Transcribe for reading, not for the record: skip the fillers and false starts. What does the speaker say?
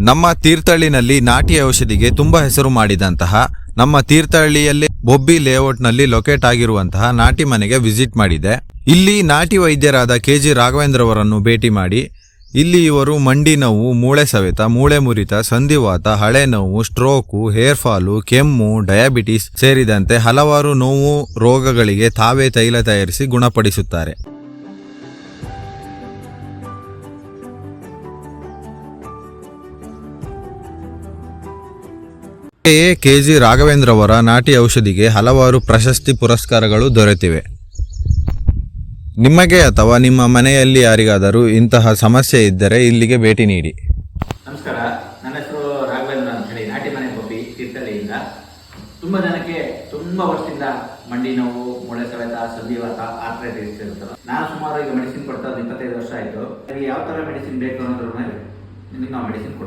ನಮ್ಮ ತೀರ್ಥಹಳ್ಳಿನಲ್ಲಿ ನಾಟಿ ಔಷಧಿಗೆ ತುಂಬಾ ಹೆಸರು ಮಾಡಿದಂತಹ ನಮ್ಮ ತೀರ್ಥಹಳ್ಳಿಯಲ್ಲಿ ಬೊಬ್ಬಿ ಲೇಔಟ್ನಲ್ಲಿ ಲೊಕೇಟ್ ಆಗಿರುವಂತಹ ನಾಟಿ ಮನೆಗೆ ವಿಸಿಟ್ ಮಾಡಿದೆ. ಇಲ್ಲಿ ನಾಟಿ ವೈದ್ಯರಾದ KG ರಾಘವೇಂದ್ರ ಅವರನ್ನು ಭೇಟಿ ಮಾಡಿ ಇಲ್ಲಿ ಇವರು ಮಂಡಿ ನೋವು, ಮೂಳೆ ಸವೆತ, ಮೂಳೆ ಮುರಿತ, ಸಂಧಿವಾತ, ಹಳೆ ನೋವು, ಸ್ಟ್ರೋಕು, ಹೇರ್ ಫಾಲು, ಕೆಮ್ಮು, ಡಯಾಬಿಟಿಸ್ ಸೇರಿದಂತೆ ಹಲವಾರು ನೋವು ರೋಗಗಳಿಗೆ ತಾವೇ ತೈಲ ತಯಾರಿಸಿ ಗುಣಪಡಿಸುತ್ತಾರೆ. KG ರಾಘವೇಂದ್ರ ಅವರ ನಾಟಿ ಔಷಧಿಗೆ ಹಲವಾರು ಪ್ರಶಸ್ತಿ ಪುರಸ್ಕಾರಗಳು ದೊರೆತಿವೆ. ನಿಮಗೆ ಅಥವಾ ನಿಮ್ಮ ಮನೆಯಲ್ಲಿ ಯಾರಿಗಾದರೂ ಇಂತಹ ಸಮಸ್ಯೆ ಇದ್ದರೆ ಇಲ್ಲಿಗೆ ಭೇಟಿ ನೀಡಿ. ನಮಸ್ಕಾರ, ನನ್ನ ಹೆಸರು ರಾಘವೇಂದ್ರ ಅಂತ ಹೇಳಿ, ನಾಟಿ ಮನೆ ಬೊಬ್ಬಿ ತೀರ್ಥಹಳ್ಳಿಯಿಂದ. ತುಂಬ ಜನಕ್ಕೆ ತುಂಬ ವರ್ಷದಿಂದ ಮಂಡಿ ನೋವು, ಮೂಳೆ ಸವೆತ, ಸಂಧಿವಾತ, ಆರ್ಥ್ರೈಟಿಸ್ ಇರುತ್ತಲ್ಲ. ನಾನು ಸುಮಾರು ಈಗ ಮೆಡಿಸಿನ್ ಕೊಡ್ತಾ 25 ವರ್ಷ ಆಯಿತು. ಯಾವ ಥರ ಮೆಡಿಸಿನ್ ಬೇಕು ಅನ್ನೋದ್ರ ಮೇಲೆ ನಿಮಗೆ ನಾವು ಮೆಡಿಸಿನ್ ಕೊಡ್ತೀವಿ.